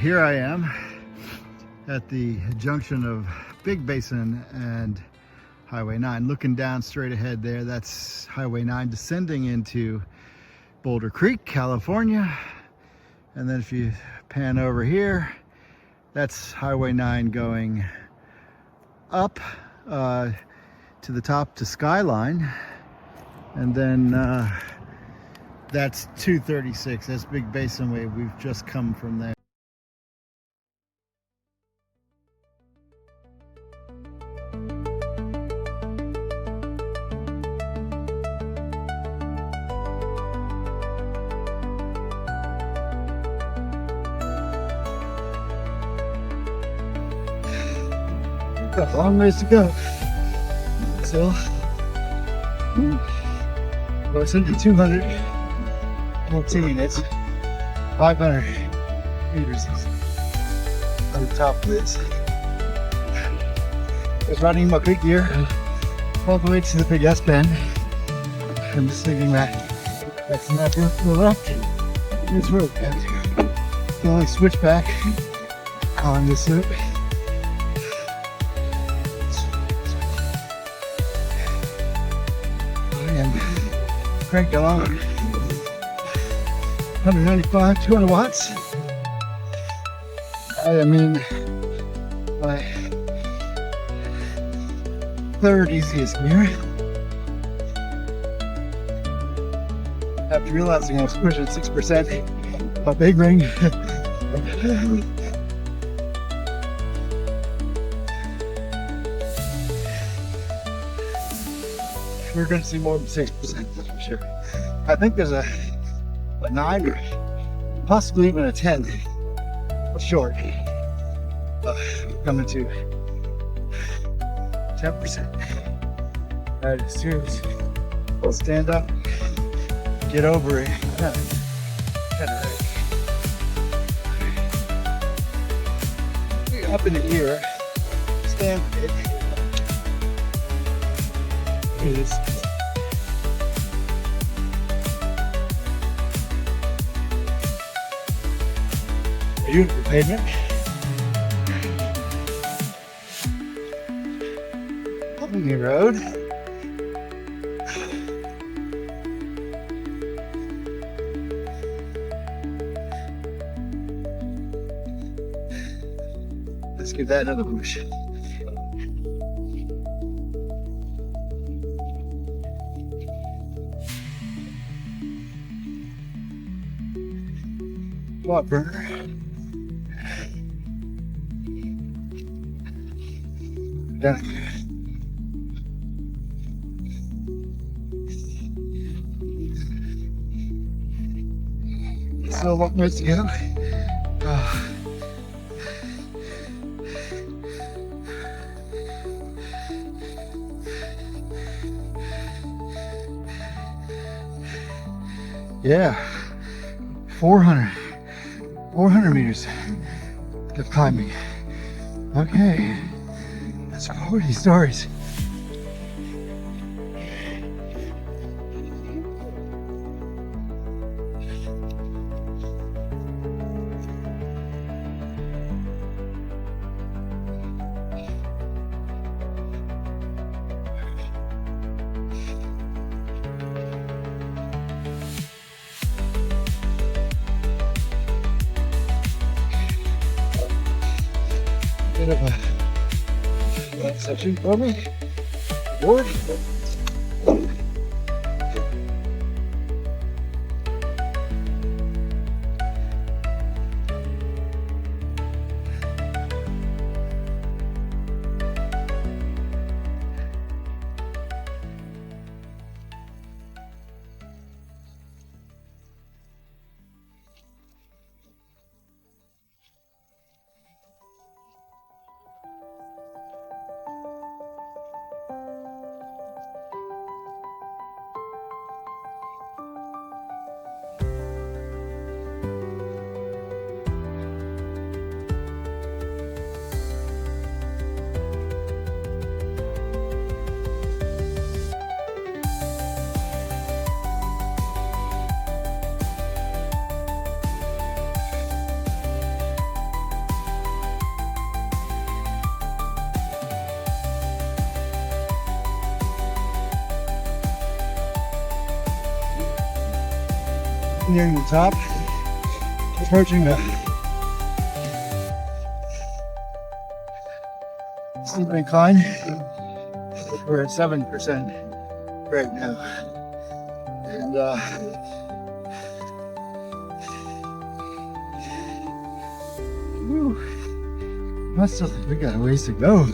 here I am at the junction of Big Basin and Highway 9. Looking down straight ahead there, that's Highway 9 descending into Boulder Creek, California. And then if you pan over here, that's Highway 9 going up to the top to Skyline. And then that's 236. That's Big Basin Way. We've just come from there. Got a long ways to go. So, it's into 214. It's 500 meters on the top of this. I was riding my big gear all the way to the big S bend. I'm just thinking that's not to the left. This road. The only switchback on this loop. Cranked along 195, 200 watts. I mean, my third easiest gear. After realizing I was pushing 6%, my big ring. We're going to see more than 6%, that's for sure. I think there's a 9 or possibly even a 10 short. Coming to 10%. Alright, as soon as we'll stand up, get over it. Up in the gear, stand it. Is beautiful pavement. Lonely road. Let's give that another push. Watt burner. Down. Still a long ways to go. Yeah, 400 meters of climbing. Okay, that's 40 stories. Bit of a section for me. Board. nearing the top, approaching the steep incline. We're at 7% right now, and we got a ways to go.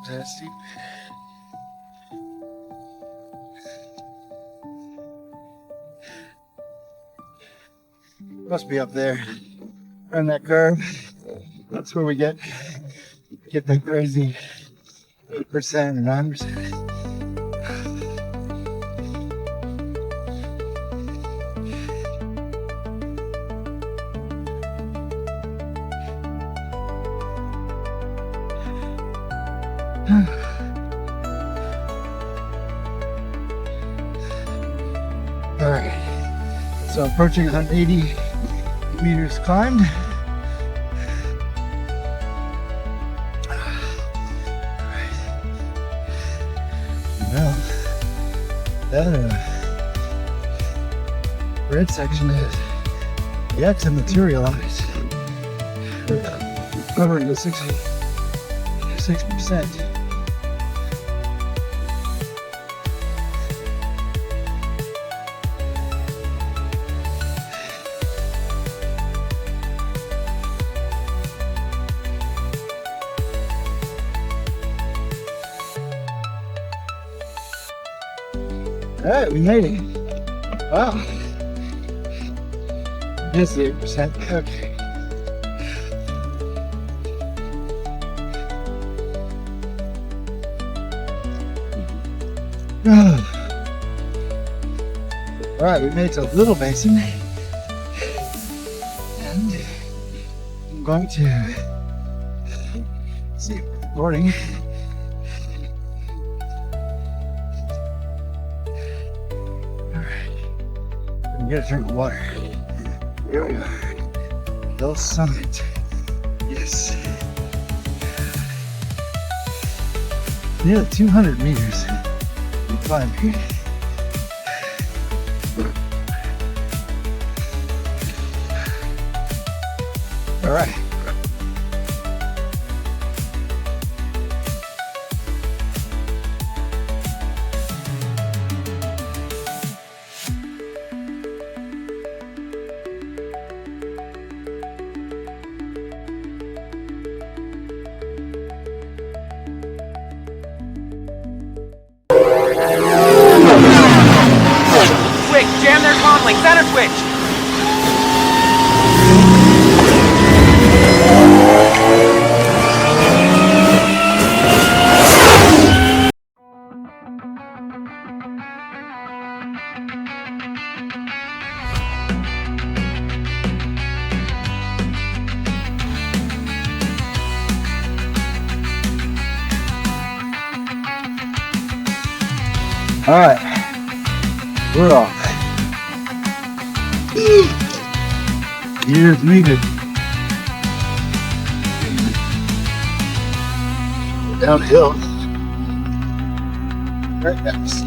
That steep. Must be up there on that curve. That's where we get that crazy 8% and 9%. All right, so approaching 180 meters climbed. Well, that red section is yet to materialize. We're covering the 66%. All right, we made it. Wow. That's the 8%. Okay. All right, we made it to Little Basin. And I'm going to see recording. You gotta drink water. Here we are. Little summit. Yes. Nearly 200 meters. We climb here. All right. Quick, jam their comm link, center switch! All right, we're off. Years needed. Downhill. Right next.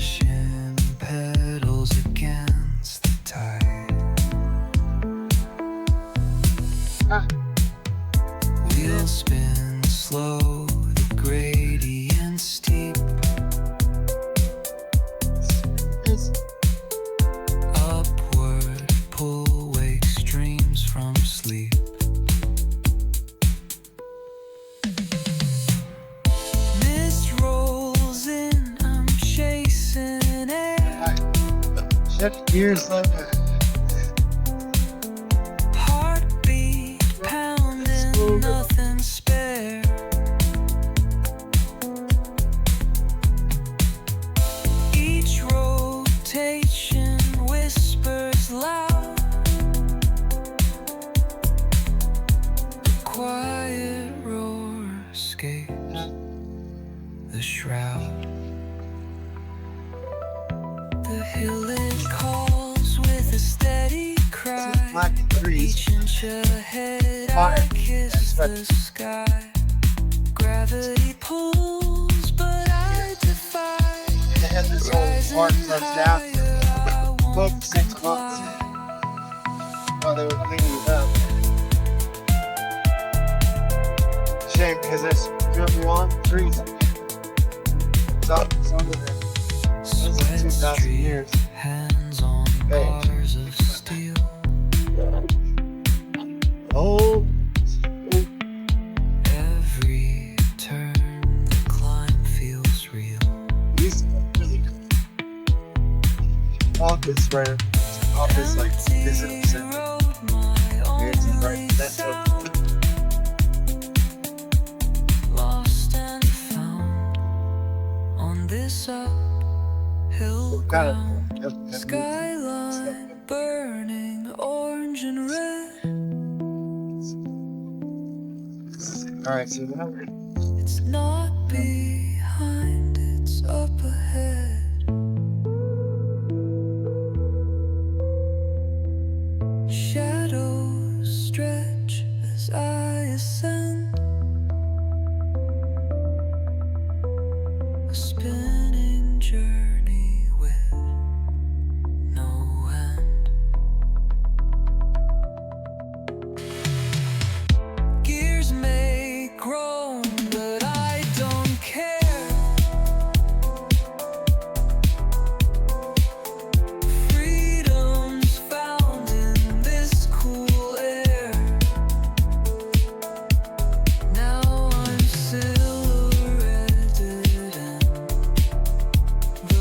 brushing petals against the tide. Wheels spin slow, the gradient steep. Upward pull wakes dreams from sleep. Mist rolls in, I'm chasing air. Shift gears like that. Heartbeat pounding, nothing spare. Each rotation whispers loud. The quiet roar escapes the shroud. The hill it calls with a steady cry. Black trees. Each inch ahead, Fire. I kiss the sky. Gravity pulls, but I defy. They had this old park closed down for about 6 months while they were cleaning it up. Shame because there's really long trees. Some of them. Those are 2,000 years. Hands on Hey. bars of steel. Oh, Every turn, the climb feels real. these really office where office like visitor center. Here's the right center. Lost and found on this uphill Got it. ground. Yep. Skyline burning orange and red. All right, so now we're It's not behind, it's up ahead. Shadows stretch as I ascend. A spinning journey with no end. Gears may groan, but I don't care. Freedom's found in this cool air. Now I'm silhouetted in the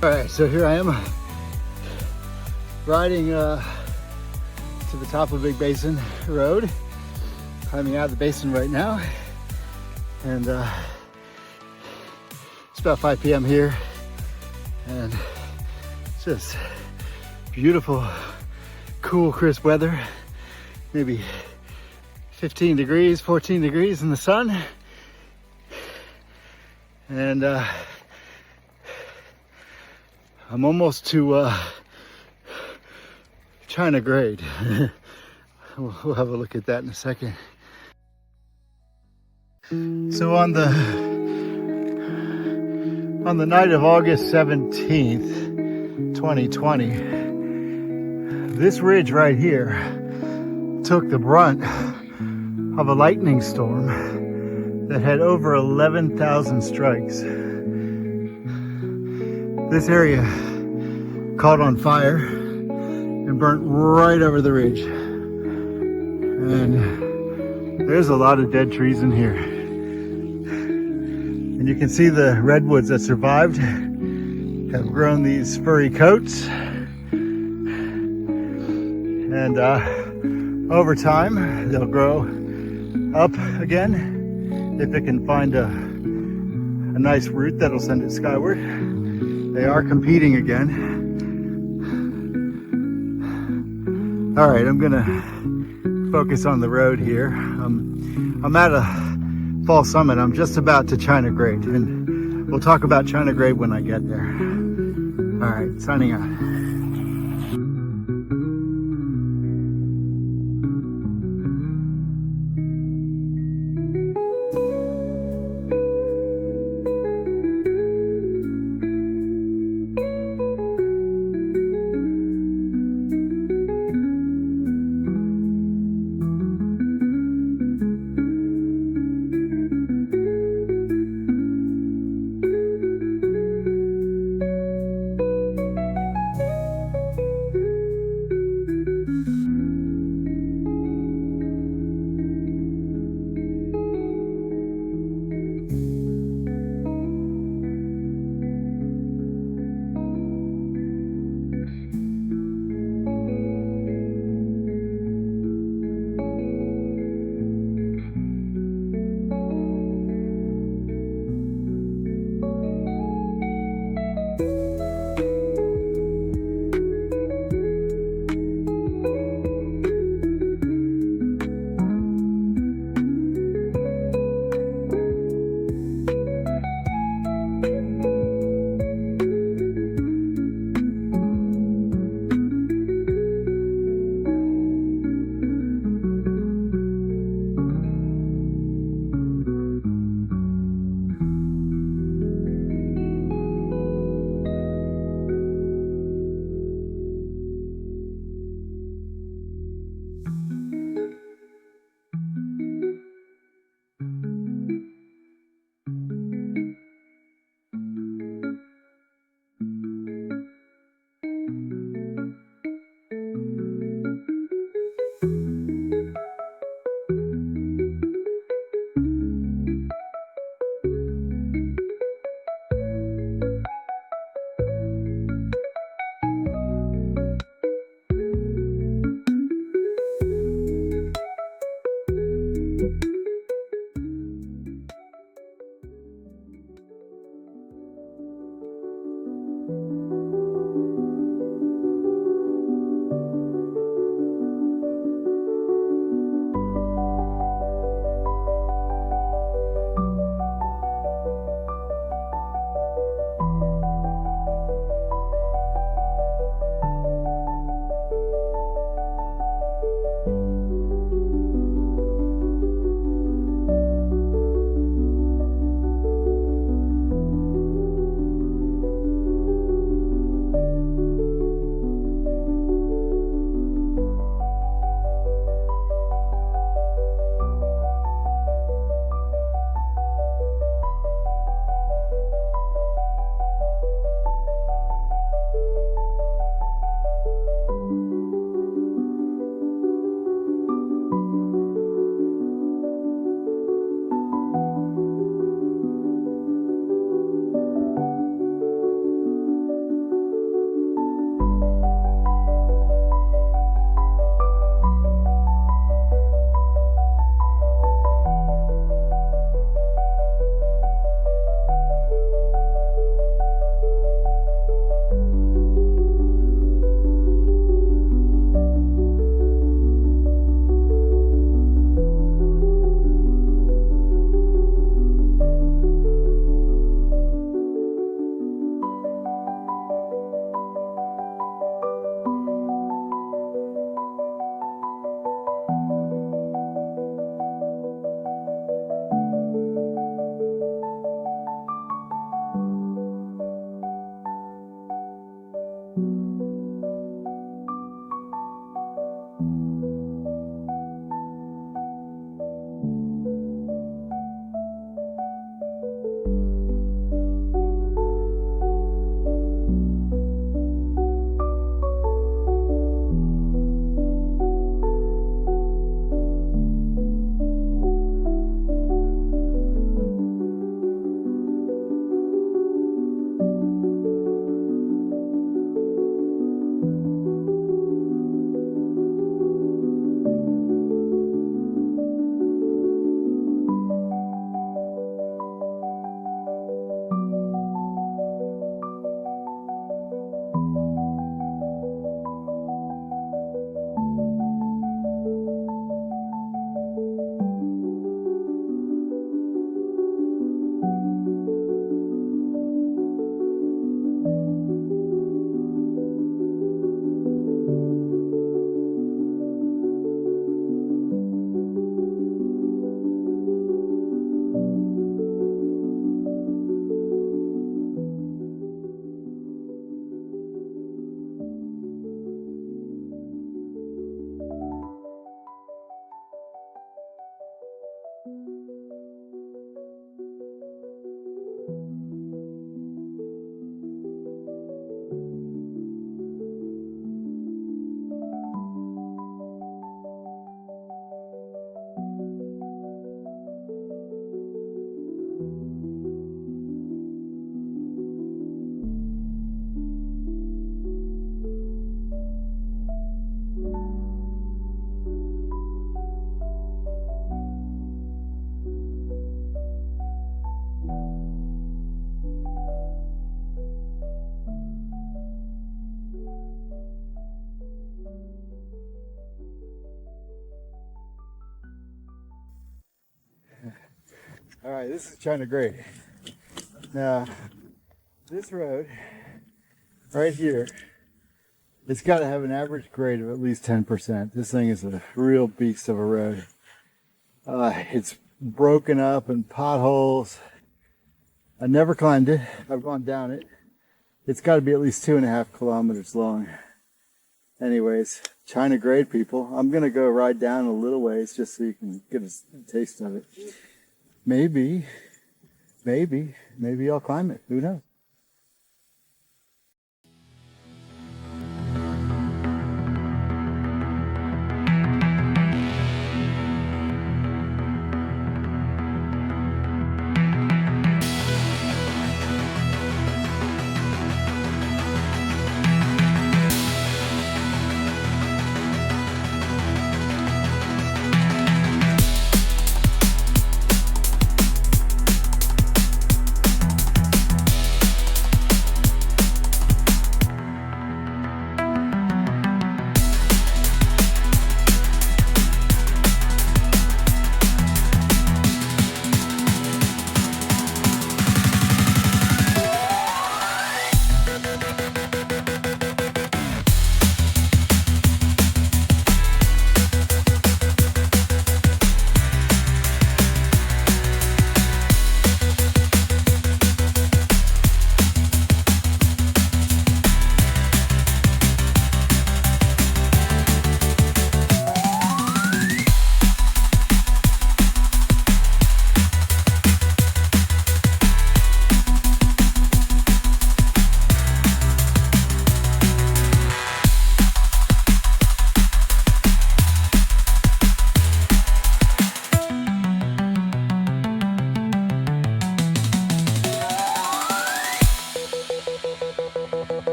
All right, so here I am riding to the top of Big Basin Road, climbing out of the basin right now, and it's about 5 p.m. here, and it's just beautiful, cool, crisp weather, maybe 15 degrees, 14 degrees in the sun, and I'm almost to China grade. We'll have a look at that in a second. So on the night of August 17th, 2020, this ridge right here took the brunt of a lightning storm that had over 11,000 strikes. This area caught on fire and burnt right over the ridge. And there's a lot of dead trees in here. And you can see the redwoods that survived have grown these furry coats. And over time, they'll grow up again if it can find a nice root that'll send it skyward. They are competing again. All right, I'm gonna focus on the road here. I'm at a fall summit. I'm just about to China grade, and we'll talk about China grade when I get there. All right, signing out. right, this is China grade. Now, this road right here, it's got to have an average grade of at least 10%. This thing is a real beast of a road. It's broken up and potholes. I never climbed it. I've gone down it. It's got to be at least 2.5 kilometers long. Anyways, China grade, people. I'm going to go ride down a little ways just so you can get a taste of it. Maybe I'll climb it. Who knows?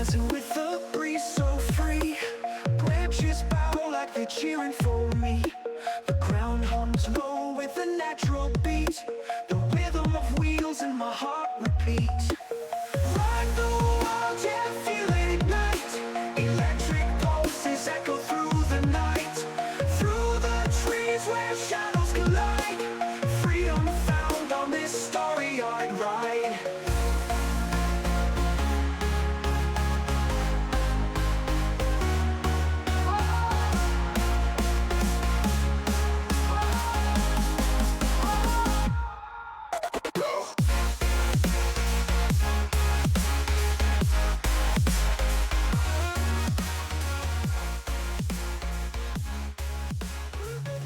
dancing with the breeze so free. Branches bow like they're cheering for me. The ground hums low with a natural beat. The rhythm of wheels in my heart repeat. Rock the world, yeah, feel it ignite. Electric pulses echo through the night. Through the trees where shadows collide. Freedom found on this starry-eyed ride.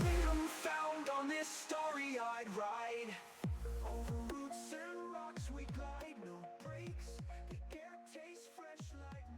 Freedom found on this starry-eyed ride. Over roots and rocks we glide.